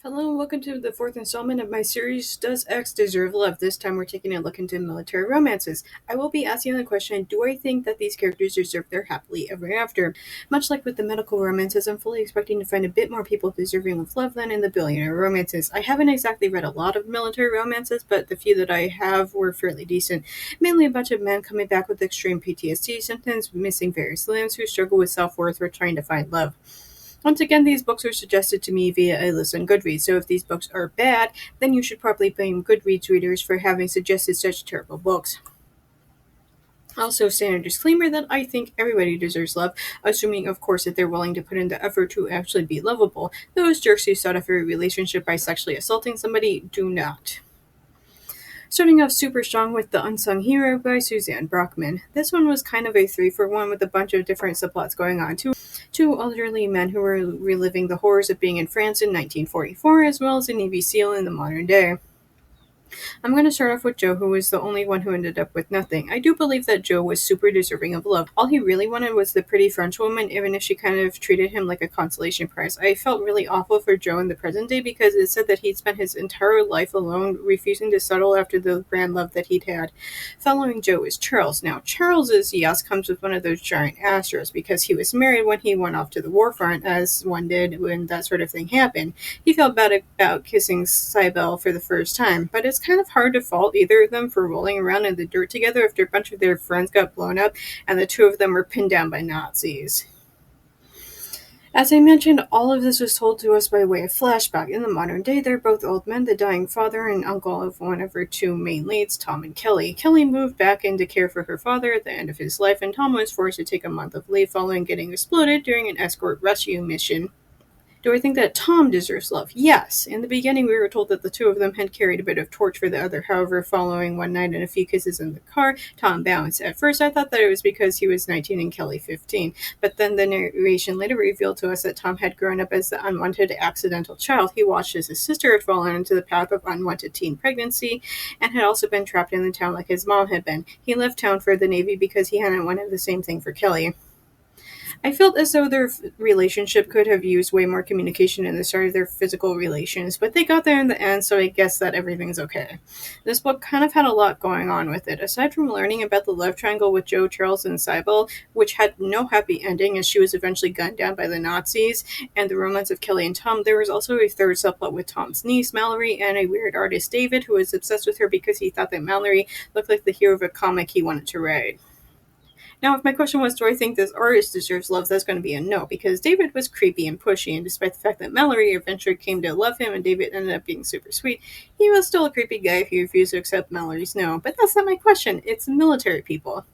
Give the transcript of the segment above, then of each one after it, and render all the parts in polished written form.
Hello and welcome to the fourth installment of my series, Does X Deserve Love? This time we're taking a look into military romances. I will be asking the question, do I think that these characters deserve their happily ever after? Much like with the medical romances, I'm fully expecting to find a bit more people deserving of love than in the billionaire romances. I haven't exactly read a lot of military romances, but the few that I have were fairly decent. Mainly a bunch of men coming back with extreme PTSD symptoms, missing various limbs, who struggle with self-worth or trying to find love. Once again, these books are suggested to me via a list on Goodreads, so if these books are bad, then you should probably blame Goodreads readers for having suggested such terrible books. Also, standard disclaimer that I think everybody deserves love, assuming, of course, that they're willing to put in the effort to actually be lovable. Those jerks who start off a relationship by sexually assaulting somebody do not. Starting off super strong with The Unsung Hero by Suzanne Brockman. This one was kind of a 3-for-1 with a bunch of different subplots going on. Two elderly men who were reliving the horrors of being in France in 1944, as well as a Navy SEAL in the modern day. I'm going to start off with Joe, who was the only one who ended up with nothing. I do believe that Joe was super deserving of love. All he really wanted was the pretty French woman, even if she kind of treated him like a consolation prize. I felt really awful for Joe in the present day because it said that he'd spent his entire life alone, refusing to settle after the grand love that he'd had. Following Joe is Charles. Now, Charles's yes comes with one of those giant asterisks because he was married when he went off to the war front, as one did when that sort of thing happened. He felt bad about kissing Cybele for the first time, but it's kind of hard to fault either of them for rolling around in the dirt together after a bunch of their friends got blown up and the two of them were pinned down by Nazis. As I mentioned, all of this was told to us by way of flashback. In the modern day, they're both old men, the dying father and uncle of one of our two main leads, Tom and Kelly. Kelly moved back in to care for her father at the end of his life, and Tom was forced to take a month of leave following getting exploded during an escort rescue mission. Do I think that Tom deserves love? Yes. In the beginning, we were told that the two of them had carried a bit of torch for the other. However, following one night and a few kisses in the car, Tom bounced. At first, I thought that it was because he was 19 and Kelly 15. But then the narration later revealed to us that Tom had grown up as the unwanted accidental child. He watched as his sister had fallen into the path of unwanted teen pregnancy and had also been trapped in the town like his mom had been. He left town for the Navy because he hadn't wanted the same thing for Kelly. I felt as though their relationship could have used way more communication in the start of their physical relations, but they got there in the end, so I guess that everything's okay. This book kind of had a lot going on with it. Aside from learning about the love triangle with Joe, Charles, and Cybele, which had no happy ending as she was eventually gunned down by the Nazis, and the romance of Kelly and Tom, there was also a third subplot with Tom's niece, Mallory, and a weird artist, David, who was obsessed with her because he thought that Mallory looked like the hero of a comic he wanted to write. Now, if my question was, do I think this artist deserves love, that's going to be a no, because David was creepy and pushy, and despite the fact that Mallory eventually came to love him and David ended up being super sweet, he was still a creepy guy who refused to accept Mallory's no. But that's not my question. It's military people.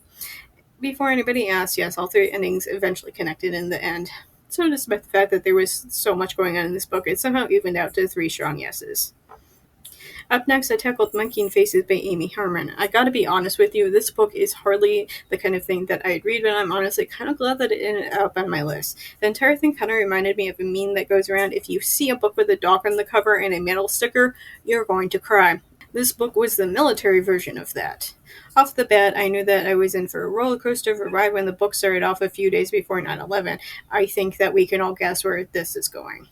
Before anybody asks, yes, all three endings eventually connected in the end. So despite the fact that there was so much going on in this book, it somehow evened out to 3 strong yeses. Up next, I tackled Monkey and Faces by Amy Harmon. I gotta be honest with you, this book is hardly the kind of thing that I'd read, but I'm honestly kind of glad that it ended up on my list. The entire thing kind of reminded me of a meme that goes around: if you see a book with a dog on the cover and a metal sticker, you're going to cry. This book was the military version of that. Off the bat, I knew that I was in for a roller coaster of a ride when the book started off a few days before 9/11. I think that we can all guess where this is going.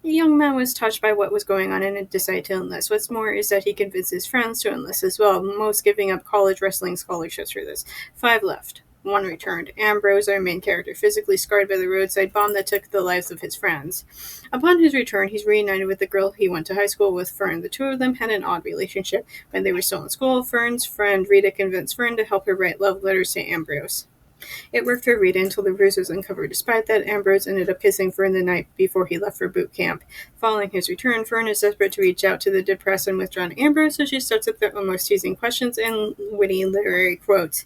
The young man was touched by what was going on and decided to enlist. What's more is that he convinced his friends to enlist as well, most giving up college wrestling scholarships for this. 5 left. 1 returned. Ambrose, our main character, physically scarred by the roadside bomb that took the lives of his friends. Upon his return, he's reunited with the girl he went to high school with, Fern. The two of them had an odd relationship. When they were still in school, Fern's friend Rita convinced Fern to help her write love letters to Ambrose. It worked for Rita until the ruse was uncovered. Despite that, Ambrose ended up kissing Fern the night before he left for boot camp. Following his return, Fern is desperate to reach out to the depressed and withdrawn Ambrose, so she starts with the almost teasing questions and witty literary quotes.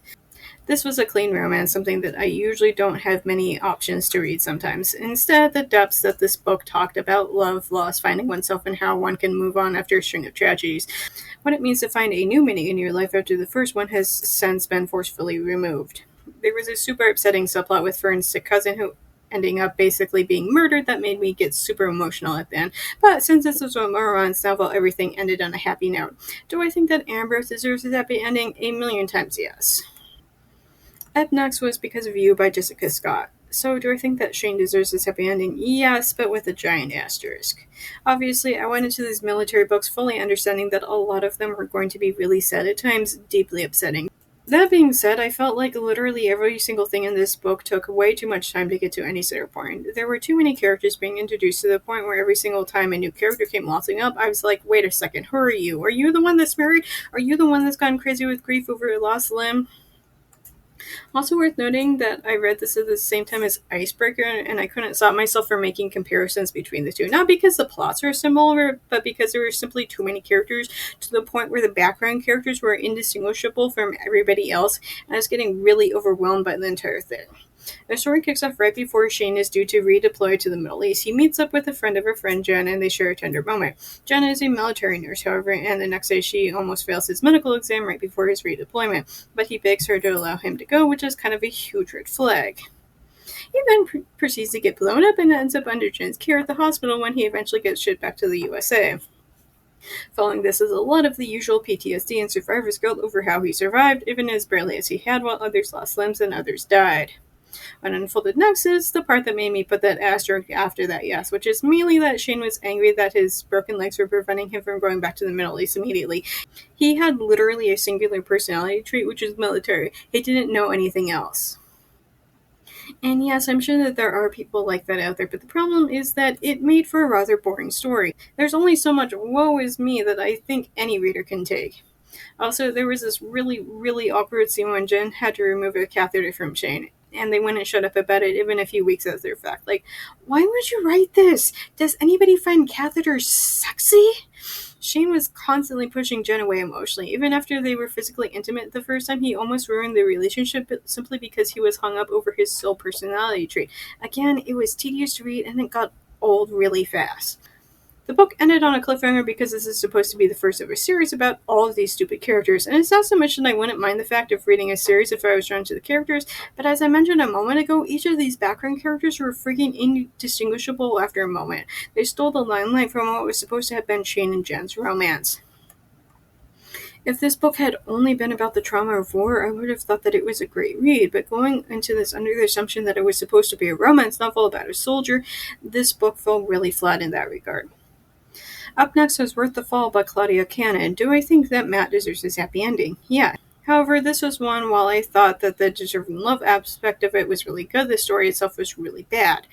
This was a clean romance, something that I usually don't have many options to read sometimes. Instead, the depths that this book talked about: love, loss, finding oneself, and how one can move on after a string of tragedies. What it means to find a new meaning in your life after the first one has since been forcefully removed. There was a super upsetting subplot with Fern's sick cousin who ending up basically being murdered that made me get super emotional at the end. But since this was a romance novel, everything ended on a happy note. Do I think that Ambrose deserves a happy ending? 1,000,000 times yes. Up next was Because of You by Jessica Scott. So, do I think that Shane deserves this happy ending? Yes, but with a giant asterisk. Obviously, I went into these military books fully understanding that a lot of them were going to be really sad at times, deeply upsetting. That being said, I felt like literally every single thing in this book took way too much time to get to any sort of point. There were too many characters being introduced to the point where every single time a new character came waltzing up, I was like, wait a second, who are you? Are you the one that's married? Are you the one that's gone crazy with grief over a lost limb? Also worth noting that I read this at the same time as Icebreaker, and I couldn't stop myself from making comparisons between the two. Not because the plots are similar, but because there were simply too many characters to the point where the background characters were indistinguishable from everybody else, and I was getting really overwhelmed by the entire thing. The story kicks off right before Shane is due to redeploy to the Middle East. He meets up with a friend of a friend, Jen, and they share a tender moment. Jen is a military nurse, however, and the next day she almost fails his medical exam right before his redeployment, but he begs her to allow him to go, which is kind of a huge red flag. He then proceeds to get blown up and ends up under Jen's care at the hospital when he eventually gets shipped back to the USA. Following this is a lot of the usual PTSD and survivor's guilt over how he survived, even as barely as he had, while others lost limbs and others died. What unfolded next is the part that made me put that asterisk after that yes, which is mainly that Shane was angry that his broken legs were preventing him from going back to the Middle East immediately. He had literally a singular personality trait, which is military. He didn't know anything else. And yes, I'm sure that there are people like that out there, but the problem is that it made for a rather boring story. There's only so much woe is me that I think any reader can take. Also, there was this really, really awkward scene when Jen had to remove a catheter from Shane, and they wouldn't shut up about it even a few weeks after the fact. Like, why would you write this? Does anybody find catheters sexy? Shane was constantly pushing Jen away emotionally. Even after they were physically intimate the first time, he almost ruined the relationship simply because he was hung up over his sole personality trait. Again, it was tedious to read, and it got old really fast. The book ended on a cliffhanger because this is supposed to be the first of a series about all of these stupid characters, and it's not so much that I wouldn't mind the fact of reading a series if I was drawn to the characters, but as I mentioned a moment ago, each of these background characters were freaking indistinguishable after a moment. They stole the limelight from what was supposed to have been Shane and Jen's romance. If this book had only been about the trauma of war, I would have thought that it was a great read, but going into this under the assumption that it was supposed to be a romance novel about a soldier, this book fell really flat in that regard. Up next is Worth the Fall by Claudia Cannon. Do I think that Matt deserves his happy ending? Yeah. However, this was one, while I thought that the deserving love aspect of it was really good, the story itself was really bad.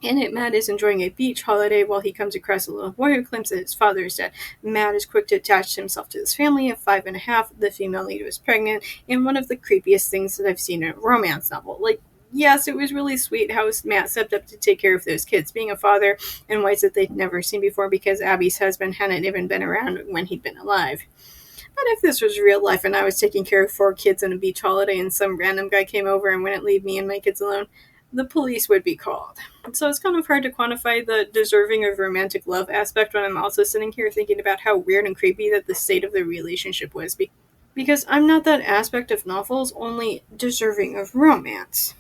In it, Matt is enjoying a beach holiday while he comes across a little boy who claims that his father is dead. Matt is quick to attach himself to his family of 5.5. The female lead was pregnant, and one of the creepiest things that I've seen in a romance novel. Like, yes, it was really sweet how Matt stepped up to take care of those kids, being a father in ways that they'd never seen before because Abby's husband hadn't even been around when he'd been alive. But if this was real life and I was taking care of 4 kids on a beach holiday and some random guy came over and wouldn't leave me and my kids alone, the police would be called. So it's kind of hard to quantify the deserving of romantic love aspect when I'm also sitting here thinking about how weird and creepy that the state of the relationship was. Because I'm not that aspect of novels, only deserving of romance.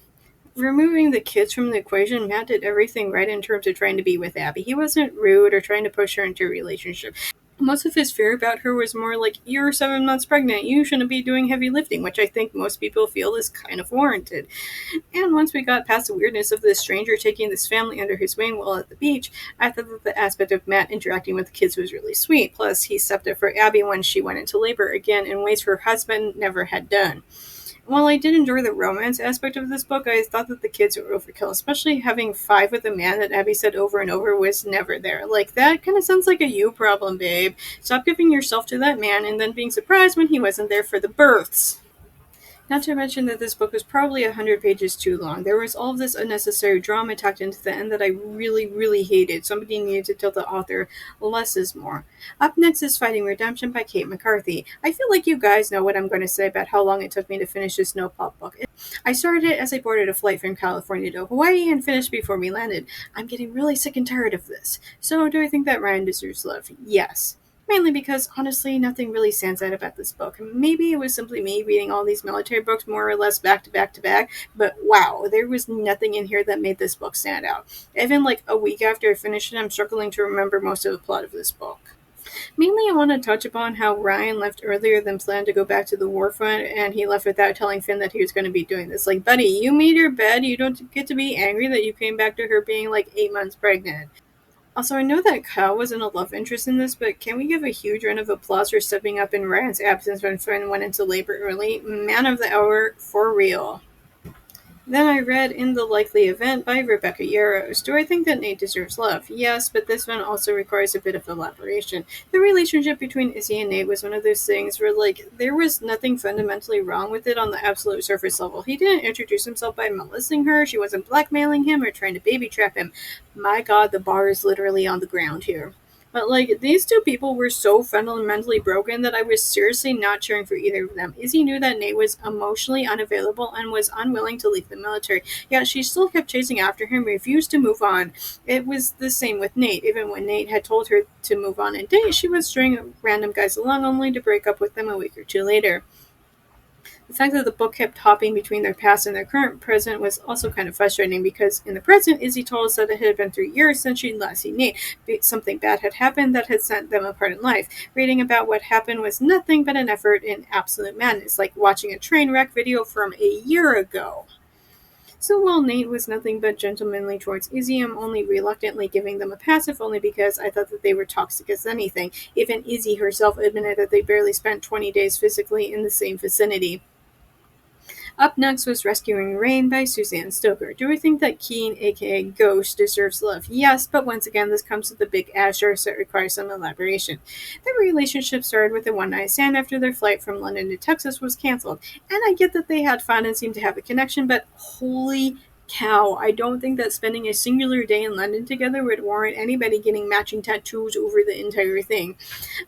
Removing the kids from the equation, Matt did everything right in terms of trying to be with Abby. He wasn't rude or trying to push her into a relationship. Most of his fear about her was more like, you're 7 months pregnant, you shouldn't be doing heavy lifting, which I think most people feel is kind of warranted. And once we got past the weirdness of this stranger taking this family under his wing while at the beach, I thought that the aspect of Matt interacting with the kids was really sweet. Plus, he stepped up for Abby when she went into labor again in ways her husband never had done. While I did enjoy the romance aspect of this book, I thought that the kids were overkill, especially having 5 with a man that Abby said over and over was never there. Like, that kind of sounds like a you problem, babe. Stop giving yourself to that man and then being surprised when he wasn't there for the births. Not to mention that this book was probably 100 pages too long. There was all of this unnecessary drama tacked into the end that I really, really hated. Somebody needed to tell the author less is more. Up next is Fighting Redemption by Kate McCarthy. I feel like you guys know what I'm going to say about how long it took me to finish this no-pop book. I started it as I boarded a flight from California to Hawaii and finished before we landed. I'm getting really sick and tired of this. So do I think that Ryan deserves love? Yes. Mainly because, honestly, nothing really stands out about this book. Maybe it was simply me reading all these military books more or less back to back to back, but wow, there was nothing in here that made this book stand out. Even like a week after I finished it, I'm struggling to remember most of the plot of this book. Mainly, I want to touch upon how Ryan left earlier than planned to go back to the war front, and he left without telling Finn that he was going to be doing this. Like, buddy, you made your bed. You don't get to be angry that you came back to her being like 8 months pregnant. Also, I know that Kyle wasn't a love interest in this, but can we give a huge round of applause for stepping up in Ryan's absence when Finn went into labor early? Man of the hour, for real. Then I read In the Likely Event by Rebecca Yarros. Do I think that Nate deserves love? Yes, but this one also requires a bit of elaboration. The relationship between Izzy and Nate was one of those things where, like, there was nothing fundamentally wrong with it on the absolute surface level. He didn't introduce himself by molesting her, she wasn't blackmailing him or trying to baby trap him. My god, the bar is literally on the ground here. But, like, these two people were so fundamentally broken that I was seriously not cheering for either of them. Izzy knew that Nate was emotionally unavailable and was unwilling to leave the military, yet she still kept chasing after him, refused to move on. It was the same with Nate. Even when Nate had told her to move on and date, she was stringing random guys along only to break up with them a week or two later. The fact that the book kept hopping between their past and their current present was also kind of frustrating because in the present, Izzy told us that it had been 3 years since she'd last seen Nate. Something bad had happened that had sent them apart in life. Reading about what happened was nothing but an effort in absolute madness, like watching a train wreck video from a year ago. So while Nate was nothing but gentlemanly towards Izzy, I'm only reluctantly giving them a pass, if only because I thought that they were toxic as anything. Even Izzy herself admitted that they barely spent 20 days physically in the same vicinity. Up next was Rescuing Rain by Suzanne Stoker. Do we think that Keen, aka Ghost, deserves love? Yes, but once again, this comes with a big asterisk that requires some elaboration. Their relationship started with a one-night stand after their flight from London to Texas was cancelled. And I get that they had fun and seemed to have a connection, but holy cow, I don't think that spending a singular day in London together would warrant anybody getting matching tattoos over the entire thing.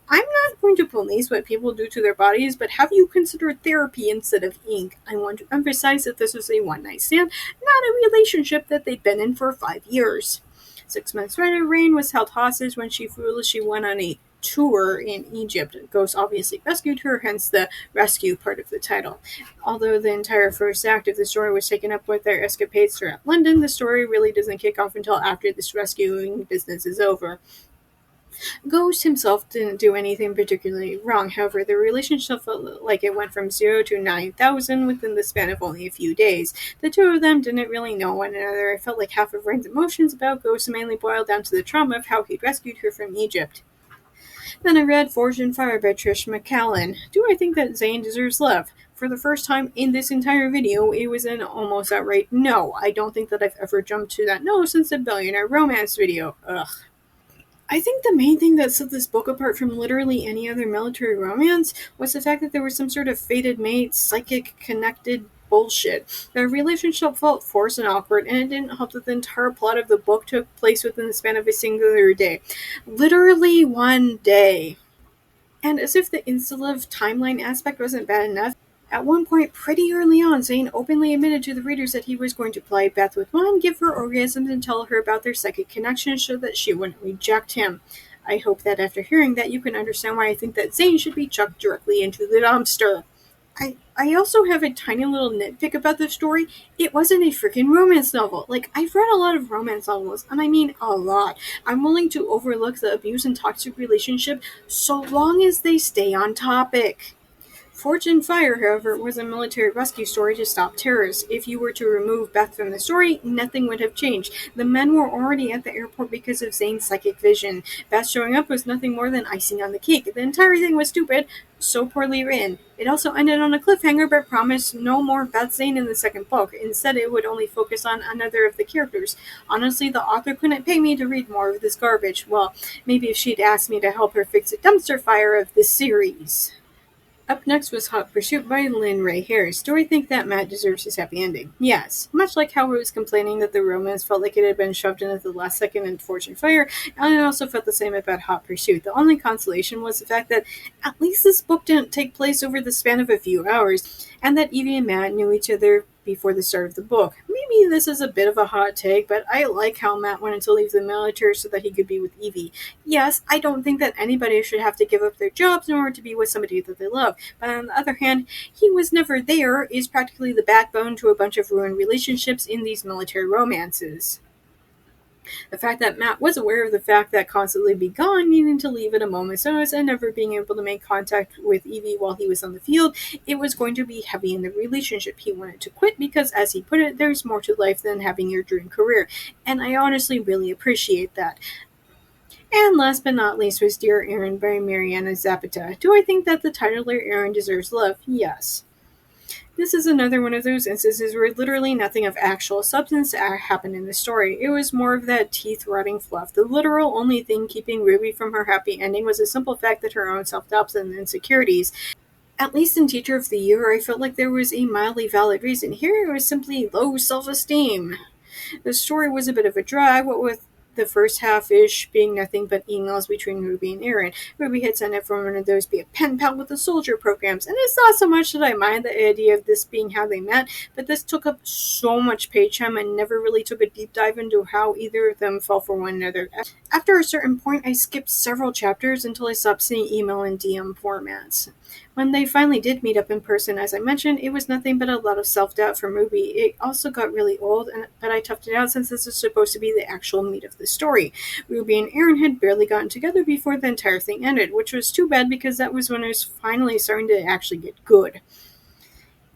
I'm not going to police what people do to their bodies, but have you considered therapy instead of ink? I want to emphasize that this was a one-night stand, not a relationship that they'd been in for 5 years. 6 months later, Rain was held hostage when she foolishly went on a tour in Egypt. Ghost obviously rescued her, hence the rescue part of the title. Although the entire first act of the story was taken up with their escapades throughout London, the story really doesn't kick off until after this rescuing business is over. Ghost himself didn't do anything particularly wrong, however, the relationship felt like it went from 0 to 9,000 within the span of only a few days. The two of them didn't really know one another. It felt like half of Rain's emotions about Ghost mainly boiled down to the trauma of how he'd rescued her from Egypt. Then I read Forged in Fire by Trish McCallum. Do I think that Zane deserves love? For the first time in this entire video, it was an almost outright no. I don't think that I've ever jumped to that no since the Billionaire Romance video. Ugh. I think the main thing that set this book apart from literally any other military romance was the fact that there was some sort of fated mate, psychic connected bullshit. The relationship felt forced and awkward, and it didn't help that the entire plot of the book took place within the span of a singular day. Literally one day. And as if the insta-love timeline aspect wasn't bad enough, at one point, pretty early on, Zane openly admitted to the readers that he was going to ply Beth with one, give her orgasms, and tell her about their psychic connection so that she wouldn't reject him. I hope that after hearing that, you can understand why I think that Zane should be chucked directly into the dumpster. I also have a tiny little nitpick about this story. It wasn't a freaking romance novel. Like, I've read a lot of romance novels, and I mean a lot. I'm willing to overlook the abuse and toxic relationship so long as they stay on topic. Forged in Fire, however, was a military rescue story to stop terrorists. If you were to remove Beth from the story, nothing would have changed. The men were already at the airport because of Zane's psychic vision. Beth showing up was nothing more than icing on the cake. The entire thing was stupid, so poorly written. It also ended on a cliffhanger but promised no more Beth Zane in the second book. Instead, it would only focus on another of the characters. Honestly, the author couldn't pay me to read more of this garbage. Well, maybe if she'd asked me to help her fix a dumpster fire of this series. Up next was Hot Pursuit by Lynn Ray Harris. Do I think that Matt deserves his happy ending? Yes. Much like how I was complaining that the romance felt like it had been shoved in at the last second in Forged in Fire, and I also felt the same about Hot Pursuit. The only consolation was the fact that at least this book didn't take place over the span of a few hours, and that Evie and Matt knew each other before the start of the book. Maybe this is a bit of a hot take, but I like how Matt wanted to leave the military so that he could be with Evie. Yes, I don't think that anybody should have to give up their jobs in order to be with somebody that they love, but on the other hand, he was never there is practically the backbone to a bunch of ruined relationships in these military romances. The fact that Matt was aware of the fact that constantly be gone, needing to leave at a moment's notice, and never being able to make contact with Evie while he was on the field, it was going to be heavy in the relationship. He wanted to quit because, as he put it, there's more to life than having your dream career. And I honestly really appreciate that. And last but not least was Dear Aaron by Mariana Zapata. Do I think that the titular Aaron deserves love? Yes. This is another one of those instances where literally nothing of actual substance happened in the story. It was more of that teeth-rotting fluff. The literal only thing keeping Ruby from her happy ending was the simple fact that her own self-doubts and insecurities. At least in Teacher of the Year, I felt like there was a mildly valid reason. Here it was simply low self-esteem. The story was a bit of a drag, what with the first half-ish being nothing but emails between Ruby and Aaron. Ruby had signed up for one of those be a pen pal with the soldier programs, and it's not so much that I mind the idea of this being how they met, but this took up so much page time and never really took a deep dive into how either of them fell for one another. After a certain point, I skipped several chapters until I stopped seeing email and DM formats. When they finally did meet up in person, as I mentioned, it was nothing but a lot of self-doubt from Ruby. It also got really old, but I toughed it out since this is supposed to be the actual meat of the story. Ruby and Aaron had barely gotten together before the entire thing ended, which was too bad because that was when it was finally starting to actually get good.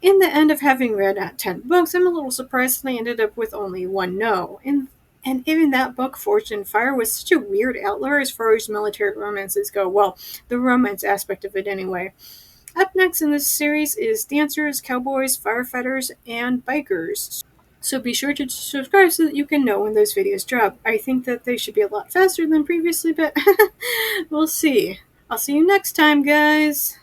In the end of having read 10 books, I'm a little surprised that I ended up with only one no. And even that book, Forged in Fire, was such a weird outlier as far as military romances go. Well, the romance aspect of it anyway. Up next in this series is dancers, cowboys, firefighters, and bikers. So be sure to subscribe so that you can know when those videos drop. I think that they should be a lot faster than previously, but we'll see. I'll see you next time, guys!